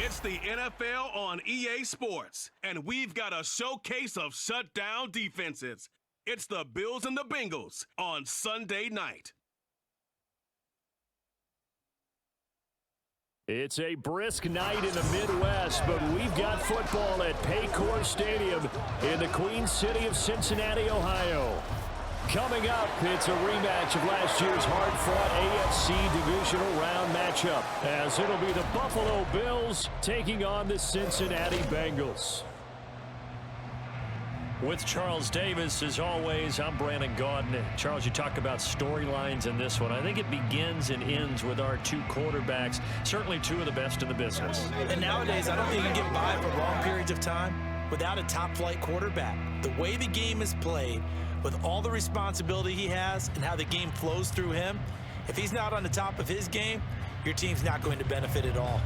It's the NFL on EA Sports, and we've got a showcase of shutdown defenses. It's the Bills and the Bengals on Sunday night. It's a brisk night in the Midwest, but we've got football at Paycor Stadium in the Queen City of Cincinnati, Ohio. Coming up, it's a rematch of last year's hard-fought AFC divisional round matchup, as it'll be the Buffalo Bills taking on the Cincinnati Bengals. With Charles Davis, as always, I'm Brandon Gaudin. Charles, you talk about storylines in this one. I think it begins and ends with our two quarterbacks, certainly two of the best in the business. And nowadays, I don't think you can get by for long periods of time without a top-flight quarterback. The way the game is played, with all the responsibility he has and how the game flows through him, if he's not on the top of his game, your team's not going to benefit at all.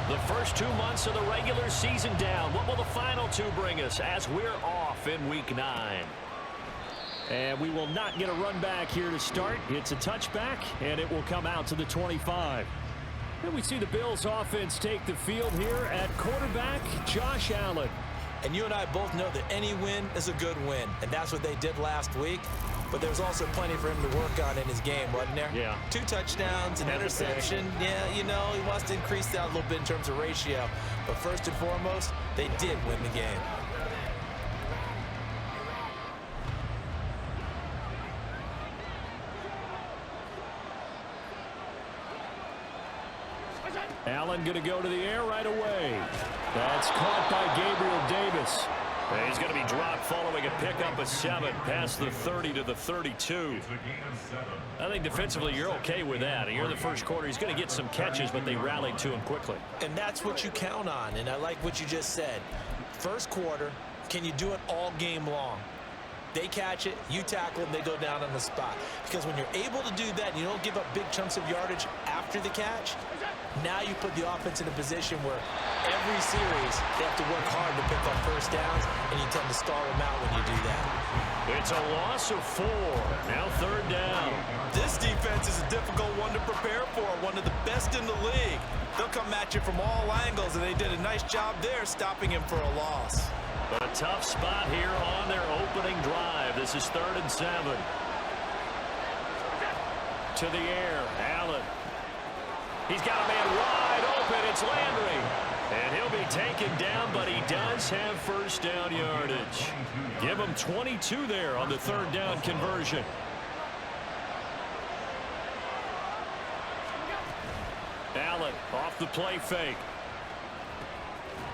The first 2 months of the regular season down. What will the final two bring us as we're off in Week 9? And we will not get a run back here to start. It's a touchback, and it will come out to the 25. And we see the Bills offense take the field here at quarterback, Josh Allen. And you and I both know that any win is a good win, and that's what they did last week. But there's also plenty for him to work on in his game, wasn't there? Yeah. 2 touchdowns, an interception. Yeah, you know, he wants to increase that a little bit in terms of ratio. But first and foremost, they did win the game. Allen going to go to the air right away. That's caught by Gabriel Davis. And he's going to be dropped following a pickup of 7 past the 30 to the 32. I think defensively you're okay with that. Here in the first quarter, he's going to get some catches, but they rallied to him quickly. And that's what you count on, and I like what you just said. First quarter, can you do it all game long? They catch it, you tackle them, they go down on the spot. Because when you're able to do that and you don't give up big chunks of yardage after the catch, now you put the offense in a position where every series they have to work hard to pick up first downs, and you tend to stall them out when you do that. It's a loss of 4. Now 3rd down. This defense is a difficult one to prepare for, one of the best in the league. They'll come at you from all angles, and they did a nice job there stopping him for a loss. But a tough spot here on their opening drive. This is 3rd and 7. To the air, Allen. He's got a man wide open. It's Landry. And he'll be taken down, but he does have first down yardage. Give him 22 there on the 3rd down conversion. Allen off the play fake.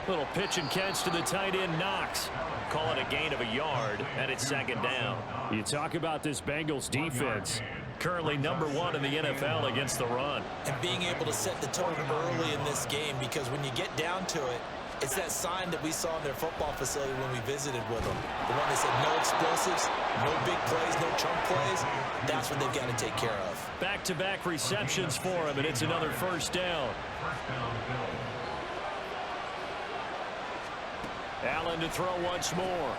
Little pitch and catch to the tight end, Knox. Call it a gain of a yard, and it's 2nd down. You talk about this Bengals defense. Currently number 1 in the NFL against the run. And being able to set the tone early in this game, because when you get down to it, it's that sign that we saw in their football facility when we visited with them. The one that said no explosives, no big plays, no chunk plays. That's what they've got to take care of. Back-to-back receptions for him, and it's another first down. Allen to throw once more.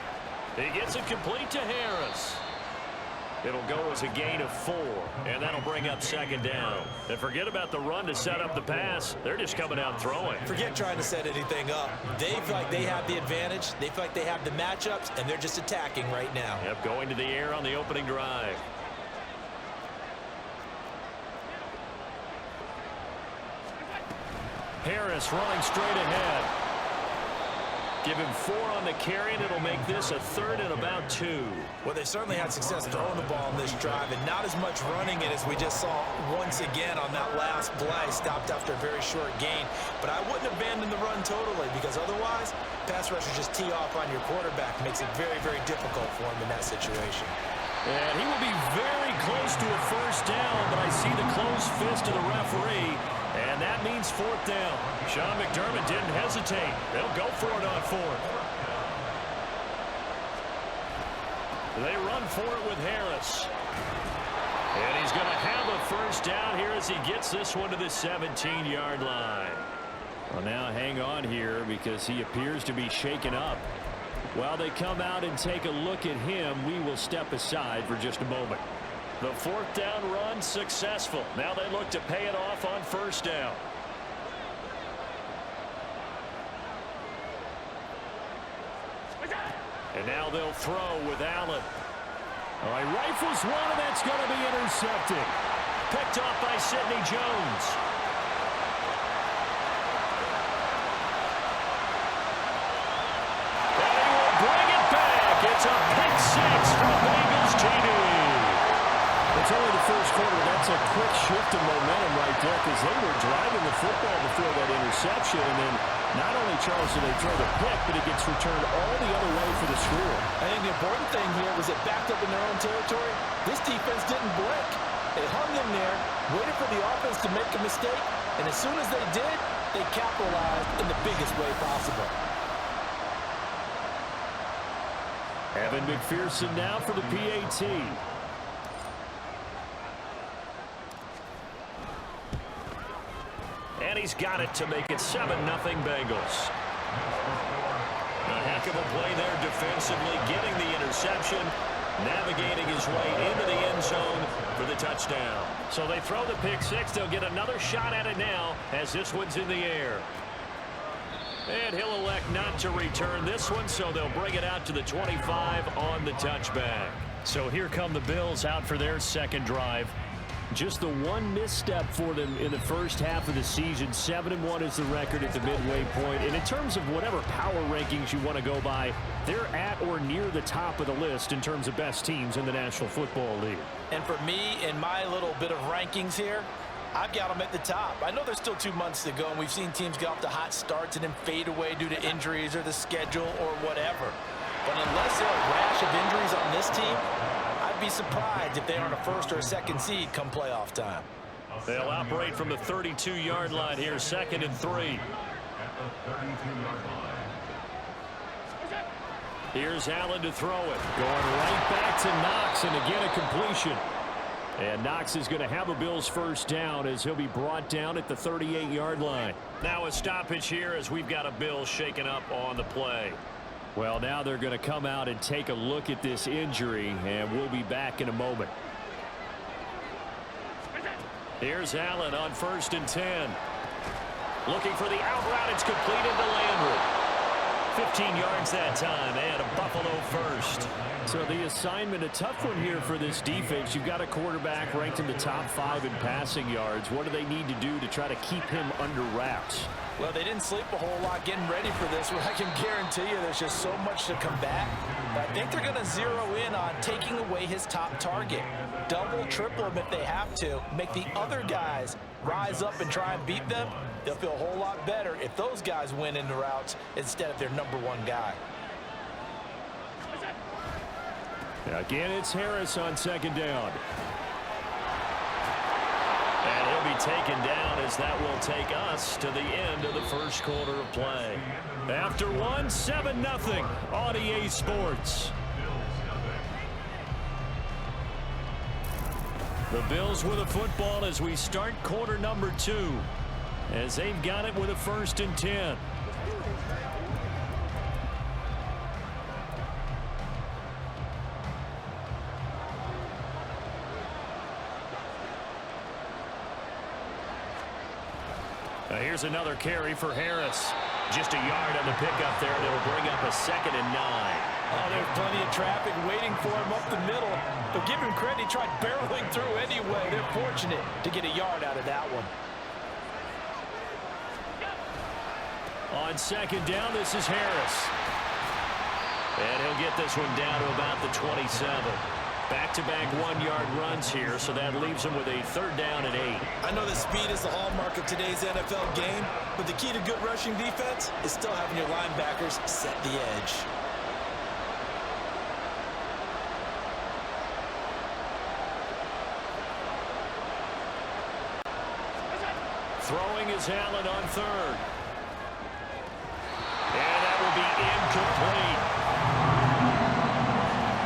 He gets it complete to Harris. It'll go as a gain of 4, and that'll bring up 2nd down. And forget about the run to set up the pass. They're just coming out throwing. Forget trying to set anything up. They feel like they have the advantage. They feel like they have the matchups, and they're just attacking right now. Yep, going to the air on the opening drive. Harris running straight ahead. Give him 4 on the carry, and it'll make this a 3rd and about 2. Well, they certainly had success throwing the ball in this drive, and not as much running it as we just saw once again on that last play. Stopped after a very short gain. But I wouldn't abandon the run totally, because otherwise, pass rushers just tee off on your quarterback. Makes it very, very difficult for him in that situation. And he will be very close to a first down, but I see the closed fist of the referee. And that means 4th down. Sean McDermott didn't hesitate. They'll go for it on 4th. They run for it with Harris. And he's going to have a first down here as he gets this one to the 17-yard line. Well, now hang on here because he appears to be shaken up. While they come out and take a look at him, we will step aside for just a moment. The fourth down run successful. Now they look to pay it off on first down. And now they'll throw with Allen. All right, rifles one, and that's going to be intercepted. Picked off by Sidney Jones. And he will bring it back. It's a pick six from Bengals TD. It's only the first quarter. That's a quick shift in momentum right there because they were driving the football before that interception. And then not only, Charles, do they throw the pick, but it gets returned all the other way for the score. I think the important thing here was it backed up in their own territory. This defense didn't blink. They hung in there, waited for the offense to make a mistake, and as soon as they did, they capitalized in the biggest way possible. Evan McPherson now for the PAT. And he's got it to make it 7-0 Bengals. A heck of a play there defensively, getting the interception, navigating his way into the end zone for the touchdown. So they throw the pick six. They'll get another shot at it now as this one's in the air. And he'll elect not to return this one, so they'll bring it out to the 25 on the touchback. So here come the Bills out for their second drive. Just the one misstep for them in the first half of the season. 7-1 is the record at the midway point. And in terms of whatever power rankings you want to go by, they're at or near the top of the list in terms of best teams in the National Football League. And for me, in my little bit of rankings here, I've got them at the top. I know there's still 2 months to go, and we've seen teams get off to hot starts and then fade away due to injuries or the schedule or whatever. But unless there are a rash of injuries on this team, I'd be surprised if they aren't a first or a second seed come playoff time. They'll operate from the 32-yard line here, 2nd and 3. Here's Allen to throw it. Going right back to Knox, and again a completion. And Knox is going to have a Bills first down as he'll be brought down at the 38-yard line. Now a stoppage here as we've got a Bills shaken up on the play. Well, now they're going to come out and take a look at this injury, and we'll be back in a moment. Here's Allen on 1st and 10. Looking for the out route. It's completed to Landry. 15 yards that time, and a Buffalo first. So the assignment, a tough one here for this defense. You've got a quarterback ranked in the top 5 in passing yards. What do they need to do to try to keep him under wraps? Well, they didn't sleep a whole lot getting ready for this. I can guarantee you there's just so much to combat. But I think they're going to zero in on taking away his top target. Double, triple him if they have to. Make the other guys rise up and try and beat them. They'll feel a whole lot better if those guys win in the routes instead of their number 1 guy. Again, it's Harris on 2nd down. And he'll be taken down as that will take us to the end of the first quarter of play. After one, 7-0 on EA Sports. The Bills with a football as we start quarter number 2. As they've got it with a 1st and 10. Here's another carry for Harris. Just a yard on the pickup there. They'll bring up a 2nd and 9. Oh, there's plenty of traffic waiting for him up the middle. But give him credit, he tried barreling through anyway. They're fortunate to get a yard out of that one. On 2nd down, this is Harris. And he'll get this one down to about the 27. Back-to-back 1-yard runs here, so that leaves him with a 3rd down and 8. I know that speed is the hallmark of today's NFL game, but the key to good rushing defense is still having your linebackers set the edge. Throwing is Allen on 3rd. And that will be incomplete.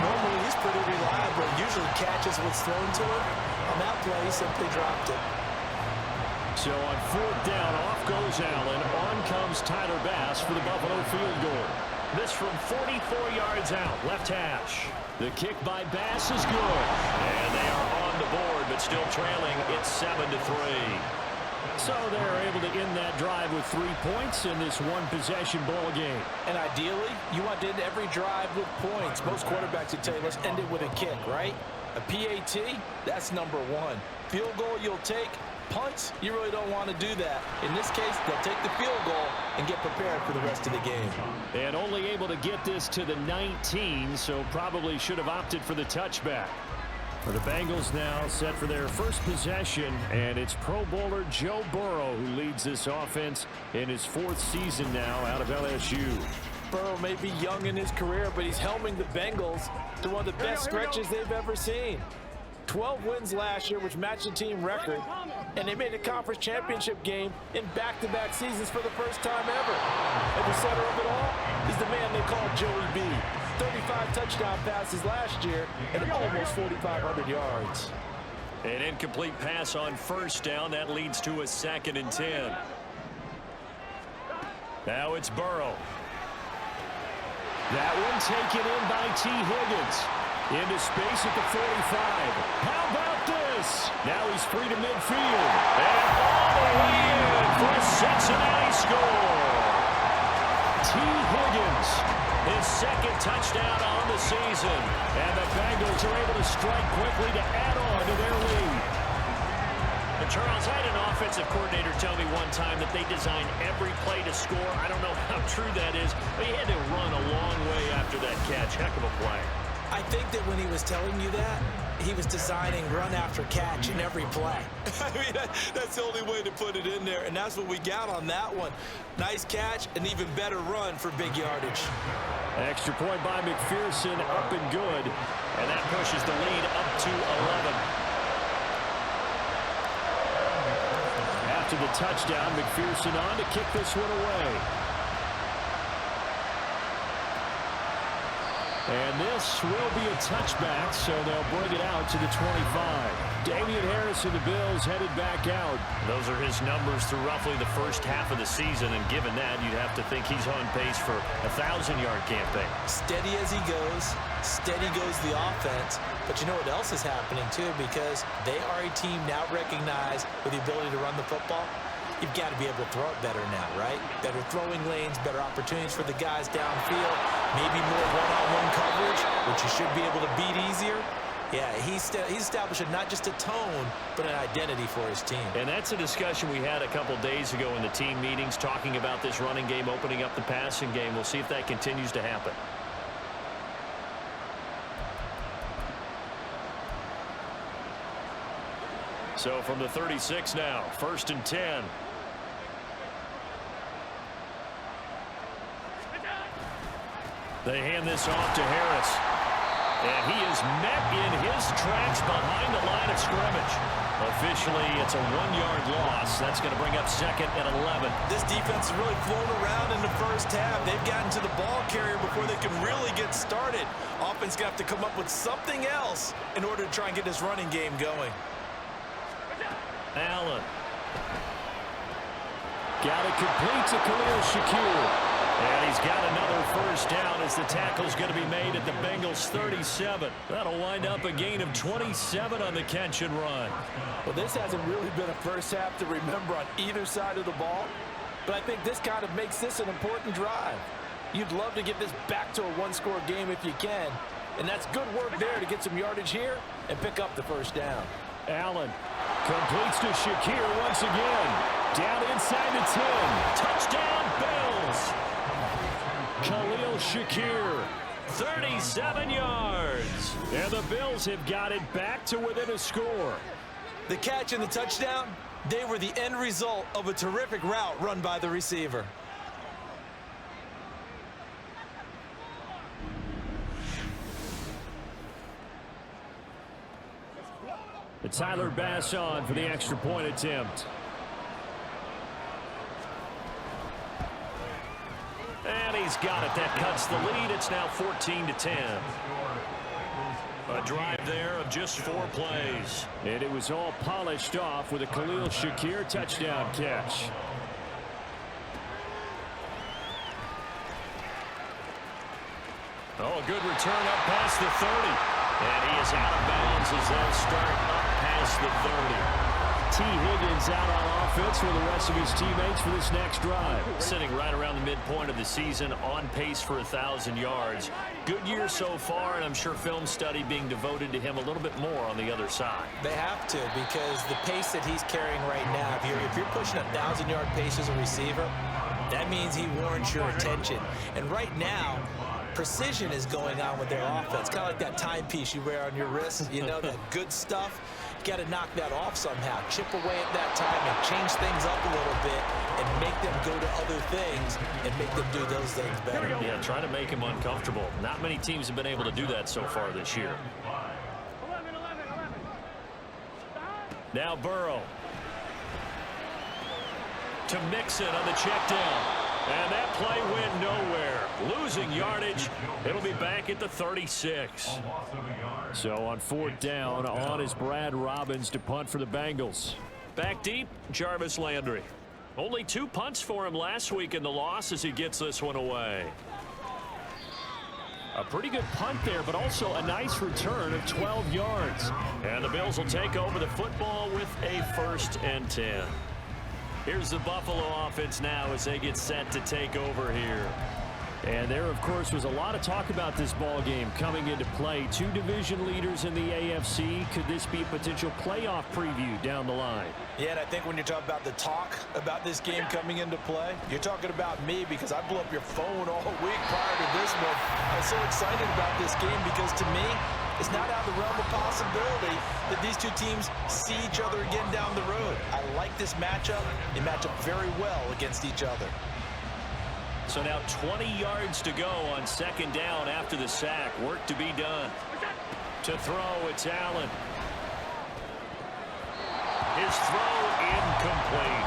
Normally, he's pretty reliable. Usually catches what's thrown to him. On that play, he simply dropped it. So on 4th down, off goes Allen. On comes Tyler Bass for the Buffalo field goal. This from 44 yards out, left hash. The kick by Bass is good. And they are on the board, but still trailing. It's 7-3. So they're able to end that drive with 3 points in this one-possession ball game. And ideally, you want to end every drive with points. Most quarterbacks would tell you, let's end it with a kick, right? A PAT, that's number one. Field goal you'll take. Punts, you really don't want to do that. In this case, they'll take the field goal and get prepared for the rest of the game. And only able to get this to the 19, so probably should have opted for the touchback. For the Bengals now set for their first possession, and it's Pro Bowler Joe Burrow who leads this offense in his 4th season now out of LSU. Burrow may be young in his career, but he's helming the Bengals to one of the best stretches they've ever seen. 12 wins last year, which matched the team record, and they made a conference championship game in back-to-back seasons for the first time ever. At the center of it all is the man they call Joey B. 35 touchdown passes last year and almost 4,500 yards. An incomplete pass on first down. That leads to a 2nd and 10. Now it's Burrow. That one taken in by T. Higgins. Into space at the 45. How about this? Now he's free to midfield. And all the way in for a Cincinnati score. T. Higgins, his 2nd touchdown on the season. And the Bengals are able to strike quickly to add on to their lead. And Charles, I had an offensive coordinator tell me one time that they design every play to score. I don't know how true that is, but he had to run a long way after that catch. Heck of a play. I think that when he was telling you that, he was designing run after catch in every play. I mean, that's the only way to put it in there, and that's what we got on that one. Nice catch, an even better run for big yardage. Extra point by McPherson, up and good, and that pushes the lead up to 11. After the touchdown, McPherson on to kick this one away. And this will be a touchback, so they'll bring it out to the 25. Damian Harris and the Bills headed back out. Those are his numbers through roughly the first half of the season, and given that, you'd have to think he's on pace for a 1,000-yard campaign. Steady as he goes, steady goes the offense. But you know what else is happening, too, because they are a team now recognized with the ability to run the football. You've got to be able to throw it better now, right? Better throwing lanes, better opportunities for the guys downfield, maybe more one-on-one coverage, which you should be able to beat easier. Yeah, he's establishing not just a tone, but an identity for his team. And that's a discussion we had a couple days ago in the team meetings, talking about this running game, opening up the passing game. We'll see if that continues to happen. So from the 36 now, 1st and 10. They hand this off to Harris. And he is met in his tracks behind the line of scrimmage. Officially, it's a 1-yard loss. That's going to bring up 2nd and 11. This defense has really flown around in the first half. They've gotten to the ball carrier before they can really get started. Offense going to have to come up with something else in order to try and get this running game going. Allen. Got it complete to Khalil Shakir. And he's got another first down as the tackle's going to be made at the Bengals 37. That'll wind up a gain of 27 on the catch and run. Well, this hasn't really been a first half to remember on either side of the ball, but I think this kind of makes this an important drive. You'd love to get this back to a one-score game if you can, and that's good work there to get some yardage here and pick up the first down. Allen completes to Shakir once again. Down inside the 10. Touchdown, Bills. Khalil Shakir, 37 yards. And the Bills have got it back to within a score. The catch and the touchdown, they were the end result of a terrific route run by the receiver. Tyler Bass on for the extra point attempt. And he's got it. That cuts the lead. It's now 14-10. A drive there of just 4 plays. And it was all polished off with a Khalil Shakir touchdown catch. Oh, a good return up past the 30. And he is out of bounds as they'll start up past the 30. T. Higgins out on offense for the rest of his teammates for this next drive. Sitting right around the midpoint of the season, on pace for 1,000 yards. Good year so far, and I'm sure film study being devoted to him a little bit more on the other side. They have to, because the pace that he's carrying right now, if you're pushing 1,000-yard pace as a receiver, that means he warrants your attention. And right now, precision is going on with their offense. Kind of like that timepiece you wear on your wrist, you know, that good stuff. You got to knock that off somehow. Chip away at that time and change things up a little bit and make them go to other things and make them do those things better. Yeah, trying to make him uncomfortable. Not many teams have been able to do that so far this year. Now Burrow. To Mixon on the check down. And that play went nowhere. Losing yardage. It'll be back at the 36. So on 4th down, on is Brad Robbins to punt for the Bengals. Back deep, Jarvis Landry. Only 2 punts for him last week in the loss as he gets this one away. A pretty good punt there, but also a nice return of 12 yards. And the Bills will take over the football with a 1st and 10. Here's the Buffalo offense now as they get set to take over here. And there, of course, was a lot of talk about this ball game coming into play. 2 division leaders in the AFC. Could this be a potential playoff preview down the line? Yeah, and I think when you're talking about the talk about this game coming into play, you're talking about me, because I blew up your phone all week prior to this one. I'm so excited about this game because, to me, it's not out of the realm of possibility that these two teams see each other again down the road. I like this matchup. They match up very well against each other. So now 20 yards to go on 2nd down after the sack. Work to be done. To throw, it's Allen. His throw incomplete.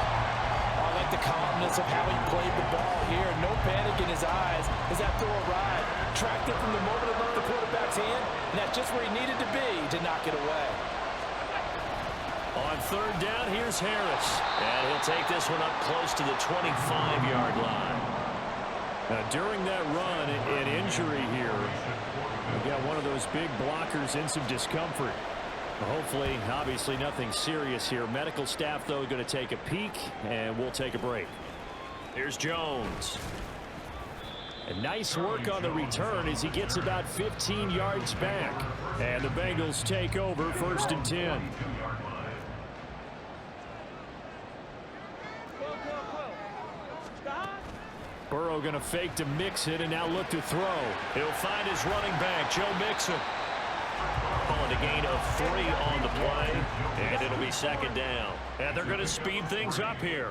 I like the calmness of how he played the ball here. No panic in his eyes as that throw arrived. Tracked it from the moment it left the quarterback's hand, and that's just where he needed to be to knock it away. On 3rd down, here's Harris. And he'll take this one up close to the 25-yard line. Now, during that run, an injury here. We got one of those big blockers in some discomfort. Hopefully, obviously, nothing serious here. Medical staff, though, going to take a peek, and we'll take a break. Here's Jones. And nice work on the return as he gets about 15 yards back. And the Bengals take over 1st and 10. Burrow going to fake to Mixon and now look to throw. He'll find his running back, Joe Mixon. Calling a gain of 3 on the play, and it'll be 2nd down. And they're going to speed things up here.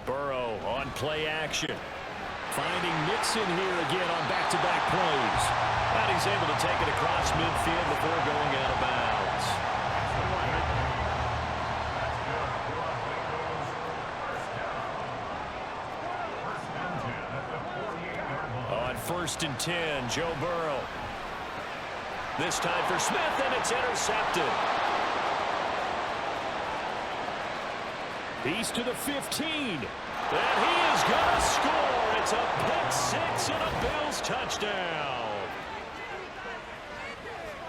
Burrow on play action. Finding Mixon here again on back-to-back plays. And he's able to take it across midfield before going out of bounds. On 1st and 10, Joe Burrow. This time for Smith, and it's intercepted. He's to the 15. And he is going to score. It's a pick-6 and a Bills touchdown.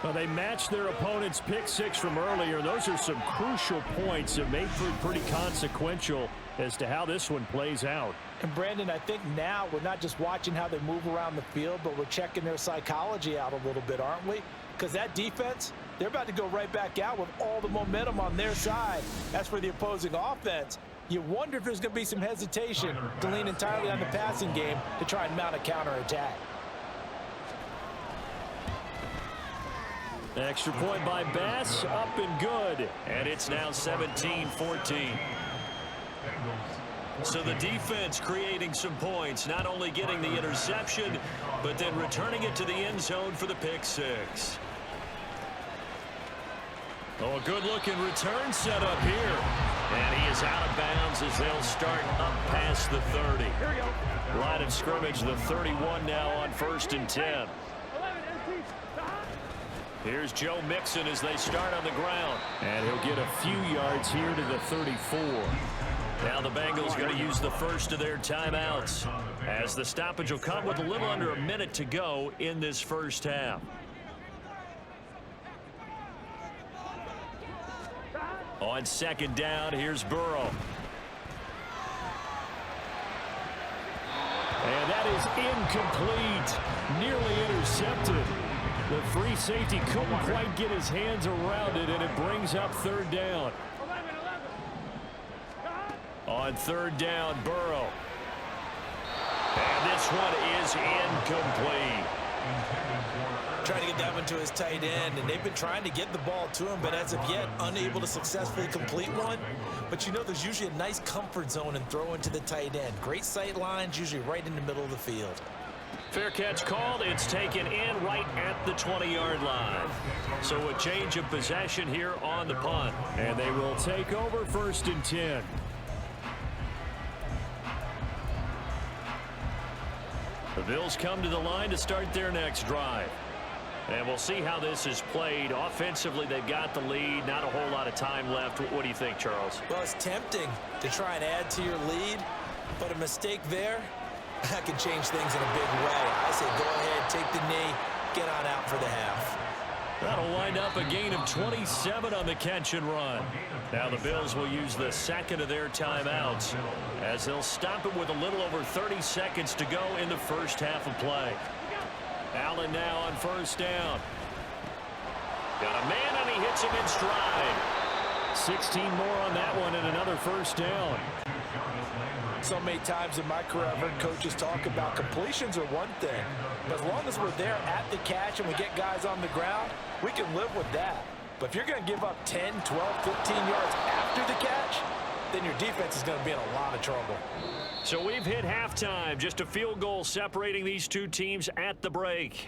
Well, they matched their opponent's pick-6 from earlier. Those are some crucial points that may prove pretty consequential as to how this one plays out. And Brandon, I think now we're not just watching how they move around the field, but we're checking their psychology out a little bit, aren't we? Because that defense, they're about to go right back out with all the momentum on their side. As for the opposing offense, you wonder if there's going to be some hesitation to lean entirely on the passing game to try and mount a counterattack. Extra point by Bass, up and good. And it's now 17-14. So the defense creating some points, not only getting the interception, but then returning it to the end zone for the pick-6. Oh, a good-looking return set up here. And he is out of bounds as they'll start up past the 30. Line of scrimmage, the 31 now on 1st and 10. Here's Joe Mixon as they start on the ground. And he'll get a few yards here to the 34. Now the Bengals going to use the first of their timeouts, as the stoppage will come with a little under a minute to go in this first half. On second down, here's Burrow. And that is incomplete. Nearly intercepted. The free safety couldn't quite get his hands around it, and it brings up third down. On third down, Burrow. And this one is incomplete. Trying to get that one to his tight end, and they've been trying to get the ball to him, but as of yet, unable to successfully complete one. But you know, there's usually a nice comfort zone and throw into the tight end. Great sight lines, usually right in the middle of the field. Fair catch called. It's taken in right at the 20-yard line. So a change of possession here on the punt. And they will take over first and 10. The Bills come to the line to start their next drive. And we'll see how this is played. Offensively, they've got the lead. Not a whole lot of time left. What do you think, Charles? Well, it's tempting to try and add to your lead, but a mistake there, that can change things in a big way. I say go ahead, take the knee, get on out for the half. That'll wind up a gain of 27 on the catch and run. Now the Bills will use the second of their timeouts, as they'll stop it with a little over 30 seconds to go in the first half of play. Allen now on first down. Got a man, and he hits him in stride. 16 more on that one, and another first down. So many times in my career, I've heard coaches talk about completions are one thing, but as long as we're there at the catch and we get guys on the ground, we can live with that. But if you're going to give up 10, 12, 15 yards after the catch, then your defense is going to be in a lot of trouble. So we've hit halftime. Just a field goal separating these two teams at the break.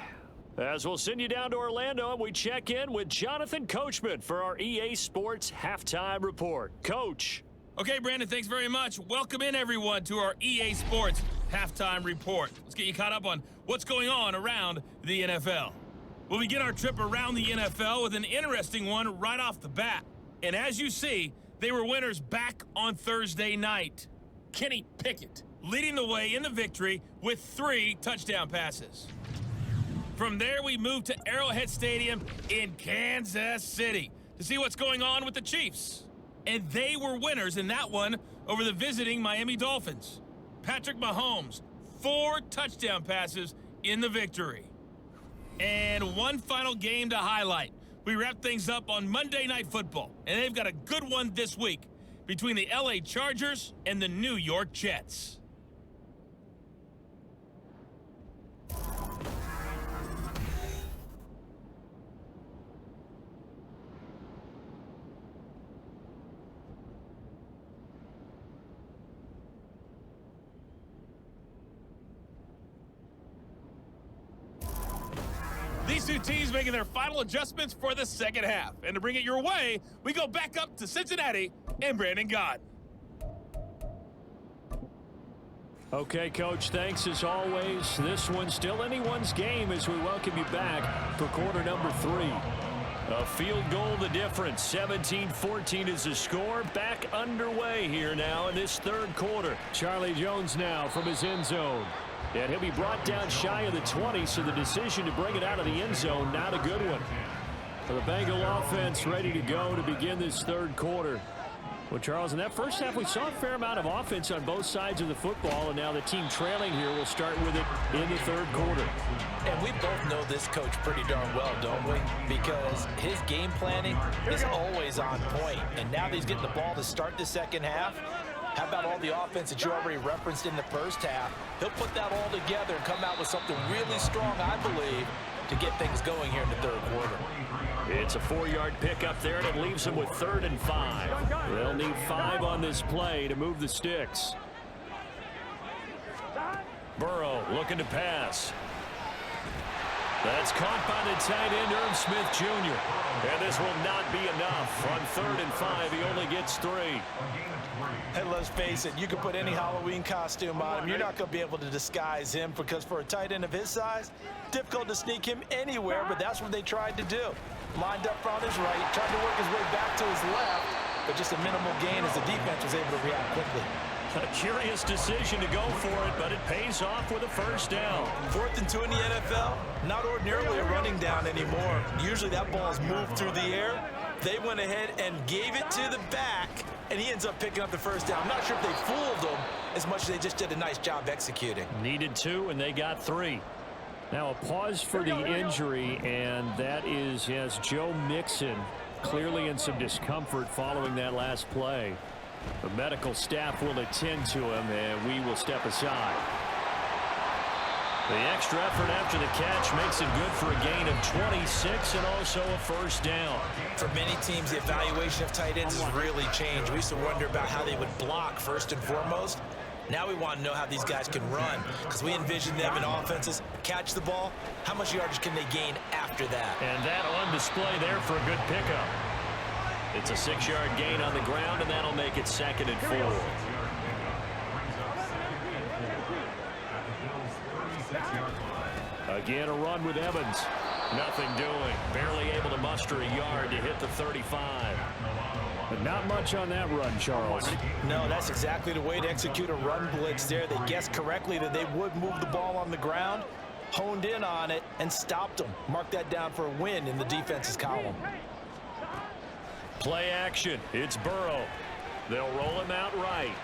As we'll send you down to Orlando, and we check in with Jonathan Coachman for our EA Sports Halftime Report. Coach. Okay, Brandon, thanks very much. Welcome in, everyone, to our EA Sports Halftime Report. Let's get you caught up on what's going on around the NFL. We'll begin our trip around the NFL with an interesting one right off the bat. And as you see, they were winners back on Thursday night. Kenny Pickett leading the way in the victory with 3 touchdown passes. From there, we move to Arrowhead Stadium in Kansas City to see what's going on with the Chiefs. And they were winners in that one over the visiting Miami Dolphins. Patrick Mahomes, 4 touchdown passes in the victory. And one final game to highlight. We wrap things up on Monday Night Football, and they've got a good one this week between the LA Chargers and the New York Jets. These two teams making their final adjustments for the second half. And to bring it your way, we go back up to Cincinnati and Brandon Gott. Okay, Coach, thanks as always. This one's still anyone's game as we welcome you back for quarter number 3. A field goal the difference. 17-14 is the score. Back underway here now in this third quarter. Charlie Jones now from his end zone. And he'll be brought down shy of the 20, so the decision to bring it out of the end zone, not a good one. For the Bengal offense ready to go to begin this third quarter. Well, Charles, in that first half, we saw a fair amount of offense on both sides of the football, and now the team trailing here will start with it in the third quarter. And we both know this coach pretty darn well, don't we? Because his game planning is always on point. And now that he's getting the ball to start the second half, how about all the offense that you already referenced in the first half? He'll put that all together and come out with something really strong, I believe, to get things going here in the third quarter. It's a 4-yard pickup there, and it leaves them with 3rd and 5. They'll need 5 on this play to move the sticks. Burrow looking to pass. That's caught by the tight end, Irv Smith Jr. And this will not be enough. On 3rd and 5, he only gets 3. And let's face it, you can put any Halloween costume on him. You're not going to be able to disguise him because for a tight end of his size, difficult to sneak him anywhere, but that's what they tried to do. Lined up on his right, tried to work his way back to his left, but just a minimal gain as the defense was able to react quickly. A curious decision to go for it, but it pays off with a first down. 4th and 2 in the NFL, not ordinarily a running down anymore. Usually that ball is moved through the air. They went ahead and gave it to the back, and he ends up picking up the first down. I'm not sure if they fooled him as much as they just did a nice job executing. Needed 2, and they got 3. Now a pause for the injury, and that is, yes, Joe Mixon clearly in some discomfort following that last play. The medical staff will attend to him, and we will step aside. The extra effort after the catch makes it good for a gain of 26 and also a first down. For many teams, the evaluation of tight ends has really changed. We used to wonder about how they would block first and foremost. Now we want to know how these guys can run, because we envision them in offenses catch the ball. How much yardage can they gain after that? And that on display there for a good pickup. It's a 6-yard gain on the ground, and that'll make it 2nd and 4. Again, a run with Evans. Nothing doing. Barely able to muster a yard to hit the 35. But not much on that run, Charles. No, that's exactly the way to execute a run blitz there. They guessed correctly that they would move the ball on the ground, honed in on it, and stopped them. Mark that down for a win in the defense's column. Play action. It's Burrow. They'll roll him out right.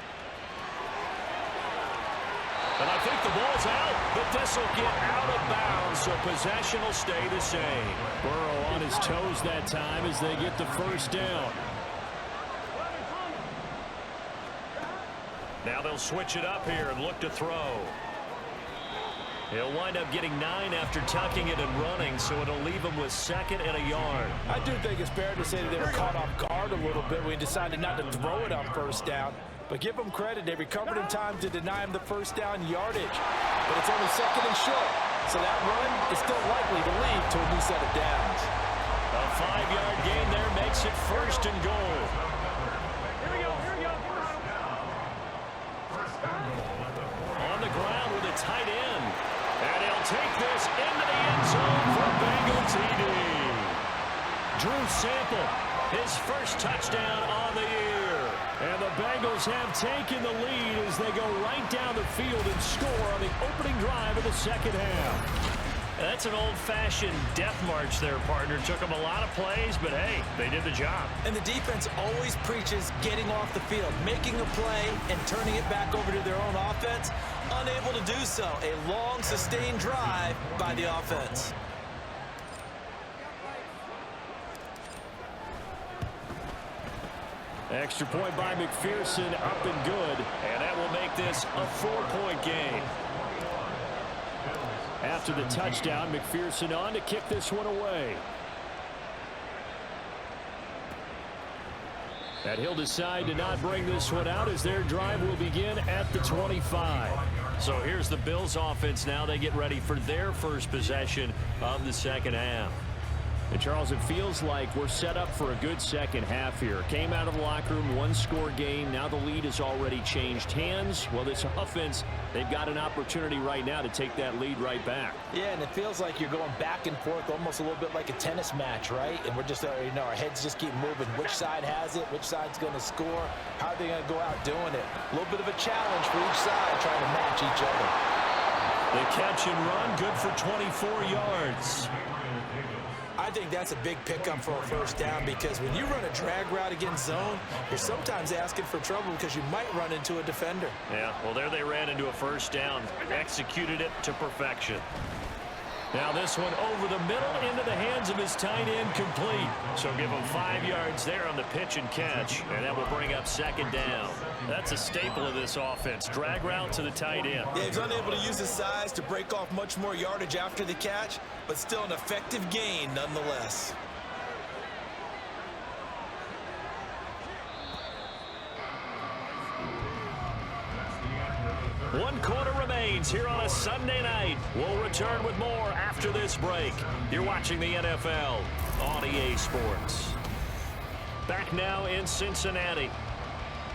And I think the ball's out, but this will get out of bounds, so possession will stay the same. Burrow on his toes that time as they get the first down. Now they'll switch it up here and look to throw. He'll wind up getting 9 after tucking it and running, so it'll leave him with 2nd and a yard. I do think it's fair to say that they were caught off guard a little bit when he decided not to throw it on first down. But give them credit. They recovered in time to deny him the first down yardage. But it's only 2nd and short, so that run is still likely to lead to a new set of downs. A 5-yard gain there makes it 1st and goal. On the ground with a tight end. And he'll take this into the end zone for Bengal TD. Drew Sample, his first touchdown on the year. And the Bengals have taken the lead as they go right down the field and score on the opening drive of the 2nd half. That's an old-fashioned death march there, partner. Took them a lot of plays, but hey, they did the job. And the defense always preaches getting off the field, making a play, and turning it back over to their own offense. Unable to do so. A long, sustained drive by the offense. Extra point by McPherson, up and good. And that will make this a 4-point game. After the touchdown, McPherson on to kick this one away. And he'll decide to not bring this one out as their drive will begin at the 25. So here's the Bills offense now. They get ready for their first possession of the 2nd half. And Charles, it feels like we're set up for a good 2nd half here. Came out of the locker room, 1-score game. Now the lead has already changed hands. Well, this offense, they've got an opportunity right now to take that lead right back. Yeah, and it feels like you're going back and forth, almost a little bit like a tennis match, right? And we're just, our heads just keep moving. Which side has it? Which side's going to score? How are they going to go out doing it? A little bit of a challenge for each side, trying to match each other. The catch and run, good for 24 yards. I think that's a big pickup for a first down, because when you run a drag route against zone, you're sometimes asking for trouble because you might run into a defender. Yeah, well, there they ran into a first down, executed it to perfection. Now this one over the middle into the hands of his tight end, complete. So give him 5 yards there on the pitch and catch, and that will bring up 2nd down. That's a staple of this offense. Drag route to the tight end. Yeah, he's unable to use his size to break off much more yardage after the catch, but still an effective gain nonetheless. One quarter remains here on a Sunday night. We'll return with more after this break. You're watching the NFL on EA Sports. Back now in Cincinnati.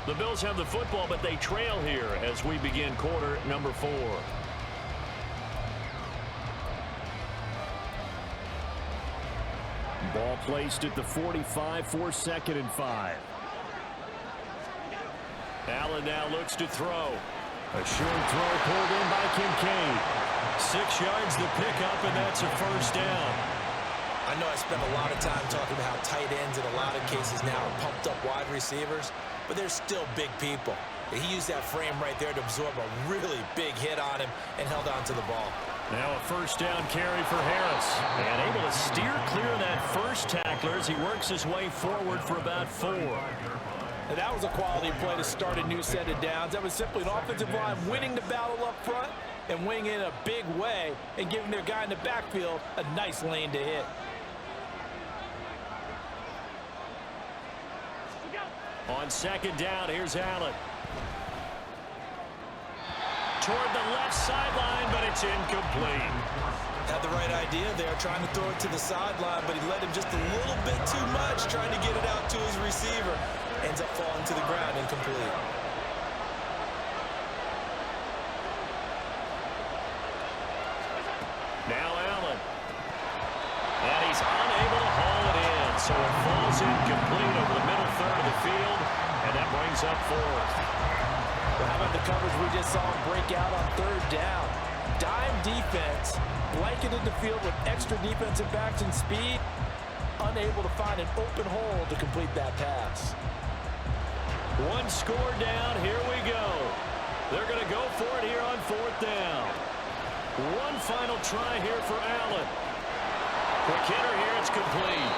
The Bills have the football, but they trail here as we begin quarter number 4. Ball placed at the 45 for 2nd and 5. Allen now looks to throw. A short throw pulled in by Kincaid. 6 yards to pick up, and that's a first down. I know I spent a lot of time talking about how tight ends in a lot of cases now are pumped up wide receivers, but they're still big people. He used that frame right there to absorb a really big hit on him and held on to the ball. Now a first down carry for Harris. And able to steer clear of that first tackler as he works his way forward for about 4. And that was a quality play to start a new set of downs. That was simply an offensive line winning the battle up front and winning in a big way and giving their guy in the backfield a nice lane to hit. On second down, here's Allen. Toward the left sideline, but it's incomplete. Had the right idea there, trying to throw it to the sideline, but he led him just a little bit too much, trying to get it out to his receiver. Ends up falling to the ground, incomplete. Now Allen. And he's unable to haul it in, so it falls incomplete over the middle third of the field, and that brings up 4th. Well, how about the coverage we just saw him break out on 3rd down? Dime defense, blanketed the field with extra defensive backs and speed, unable to find an open hole to complete that pass. 1 score down, here we go. They're going to go for it here on 4th down. 1 final try here for Allen. Quick hitter here, it's complete.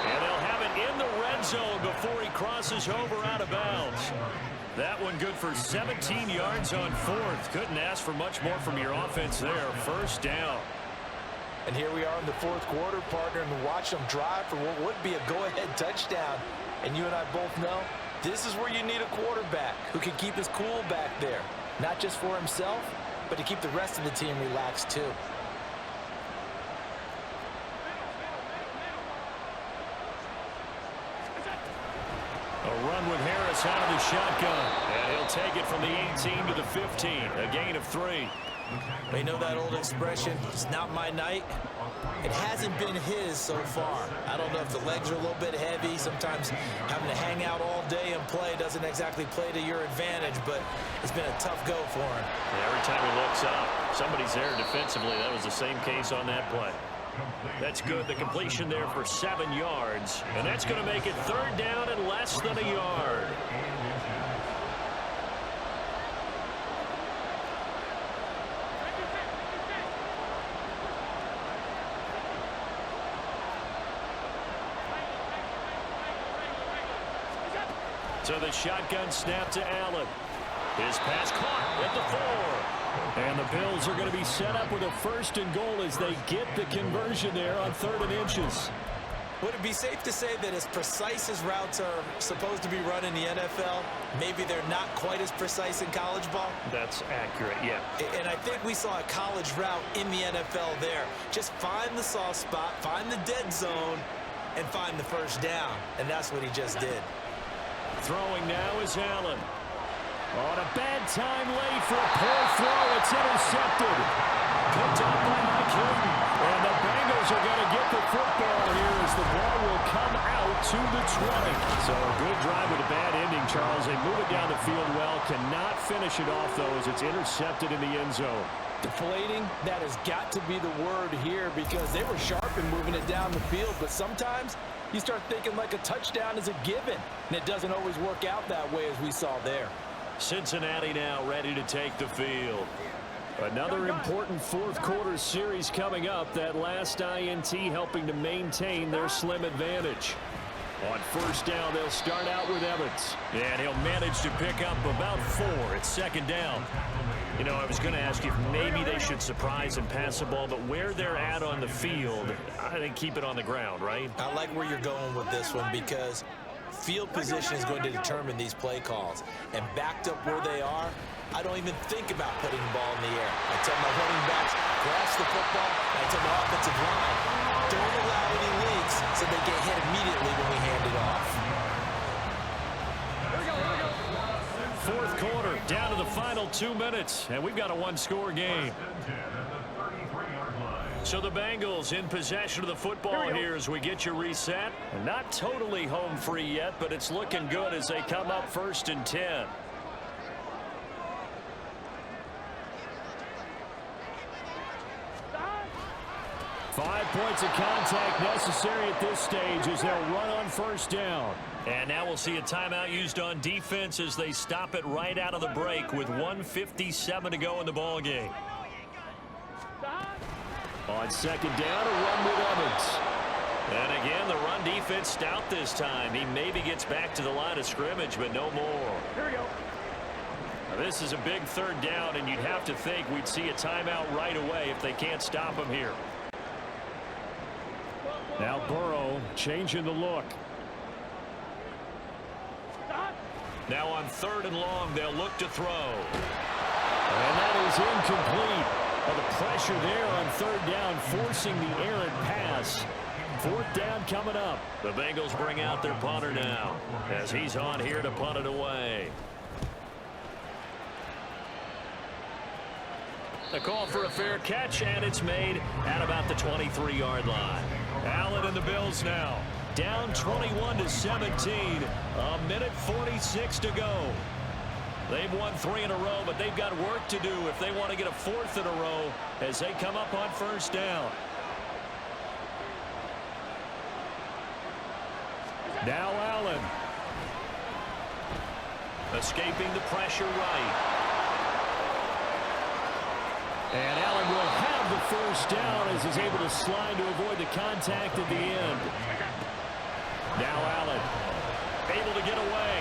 And they'll have it in the red zone before he crosses over out of bounds. That one good for 17 yards on 4th. Couldn't ask for much more from your offense there. First down. And here we are in the 4th quarter, partner, and watch them drive for what would be a go-ahead touchdown. And you and I both know this is where you need a quarterback who can keep his cool back there. Not just for himself, but to keep the rest of the team relaxed too. A run with Harris out of the shotgun. And he'll take it from the 18 to the 15. A gain of 3. You know that old expression, it's not my night? It hasn't been his so far. I don't know if the legs are a little bit heavy. Sometimes having to hang out all day and play doesn't exactly play to your advantage, but it's been a tough go for him. Yeah, every time he looks up, somebody's there defensively. That was the same case on that play. That's good. The completion there for 7 yards. And that's going to make it 3rd down and less than a yard. So the shotgun snap to Allen. His pass caught at the 4. And the Bills are going to be set up with a 1st and goal as they get the conversion there on 3rd and inches. Would it be safe to say that as precise as routes are supposed to be run in the NFL, maybe they're not quite as precise in college ball? That's accurate, yeah. And I think we saw a college route in the NFL there. Just find the soft spot, find the dead zone, and find the first down. And that's what he just did. Throwing now is Allen. On a bad time late for a poor throw. It's intercepted. Picked up by Hilton. And the Bengals are going to get the football here as the ball will come out to the 20. So a good drive with a bad ending, Charles. They move it down the field well. Cannot finish it off, though, as it's intercepted in the end zone. Deflating, that has got to be the word here because they were sharp in moving it down the field, but sometimes you start thinking like a touchdown is a given, and it doesn't always work out that way as we saw there. Cincinnati now ready to take the field. Another important 4th quarter series coming up. That last INT helping to maintain their slim advantage. On 1st down, they'll start out with Evans. And he'll manage to pick up about 4. It's 2nd down. You know, I was going to ask you if maybe they should surprise and pass the ball, but where they're at on the field, I think keep it on the ground, right? I like where you're going with this one because field position is going to determine these play calls. And backed up where they are, I don't even think about putting the ball in the air. I tell my running backs, grasp the football, and I tell the offensive line, don't allow any leaks so they get hit immediately when we hand it off. 4th quarter, down to the final 2 minutes, and we've got a 1-score game. So the Bengals in possession of the football here as we get you reset. Not totally home free yet, but it's looking good as they come up 1st and 10. points of contact necessary at this stage as they'll run on first down. And now we'll see a timeout used on defense as they stop it right out of the break with 1:57 to go in the ball game. On second down, a run with Evans. And again, the run defense stout this time. He maybe gets back to the line of scrimmage, but no more. Here we go. Now, this is a big third down, and you'd have to think we'd see a timeout right away if they can't stop him here. Now Burrow changing the look. Now on 3rd and long, they'll look to throw. And that is incomplete. Well, the pressure there on 3rd down, forcing the errant pass. 4th down coming up. The Bengals bring out their punter now as he's on here to punt it away. A call for a fair catch, and it's made at about the 23-yard line. Allen and the Bills now down 21-17. A minute 46 to go. They've won 3 in a row, but they've got work to do if they want to get a 4th in a row as they come up on first down. Now Allen. Escaping the pressure right. And Allen will have the first down as he's able to slide to avoid the contact at the end. Now Allen able to get away.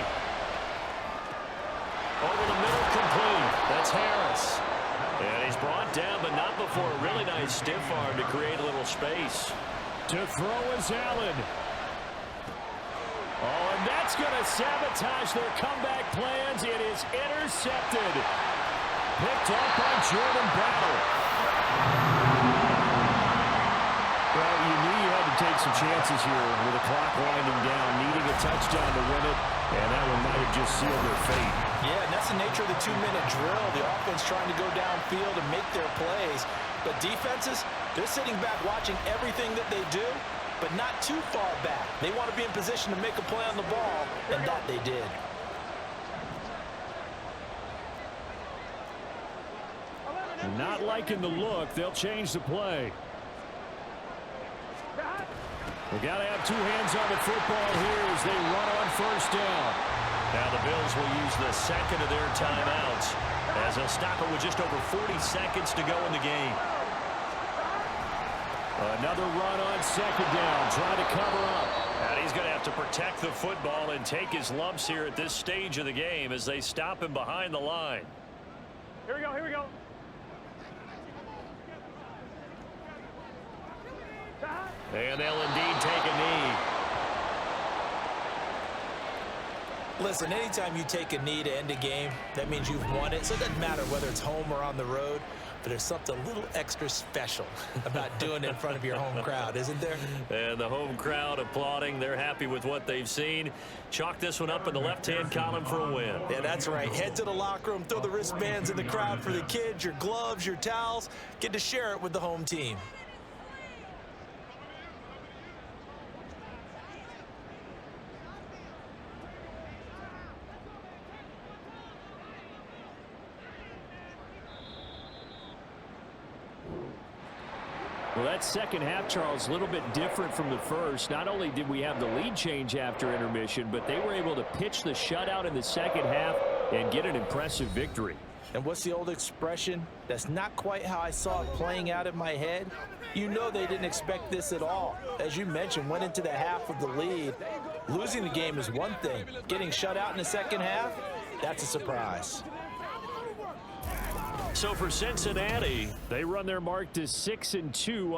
Over the middle, complete. That's Harris. And he's brought down, but not before a really nice stiff arm to create a little space. To throw is Allen. Oh, and that's going to sabotage their comeback plans. It is intercepted. Picked up by Jordan Battle. Well, you knew you had to take some chances here with the clock winding down, needing a touchdown to win it, and that one might have just sealed their fate. Yeah, and that's the nature of the 2-minute drill. The offense trying to go downfield and make their plays. But defenses, they're sitting back watching everything that they do, but not too far back. They want to be in position to make a play on the ball, and that they did. Not liking the look. They'll change the play. We got to have 2 hands on the football here as they run on first down. Now the Bills will use the second of their timeouts as they'll stop it with just over 40 seconds to go in the game. Another run on second down, trying to cover up. And he's going to have to protect the football and take his lumps here at this stage of the game as they stop him behind the line. Here we go, here we go. And they'll indeed take a knee. Listen, anytime you take a knee to end a game, that means you've won it. So it doesn't matter whether it's home or on the road, but there's something a little extra special about doing it in front of your home crowd, isn't there? And the home crowd applauding. They're happy with what they've seen. Chalk this one up in the left-hand column for a win. Yeah, that's right. Head to the locker room, throw the wristbands in the crowd for the kids, your gloves, your towels. Get to share it with the home team. Well, that second half, Charles, a little bit different from the first. Not only did we have the lead change after intermission, but they were able to pitch the shutout in the second half and get an impressive victory. And what's the old expression? That's not quite how I saw it playing out in my head. You know they didn't expect this at all. As you mentioned, went into the half with the lead. Losing the game is one thing. Getting shut out in the second half, that's a surprise. So for Cincinnati, They run their mark to 6-2.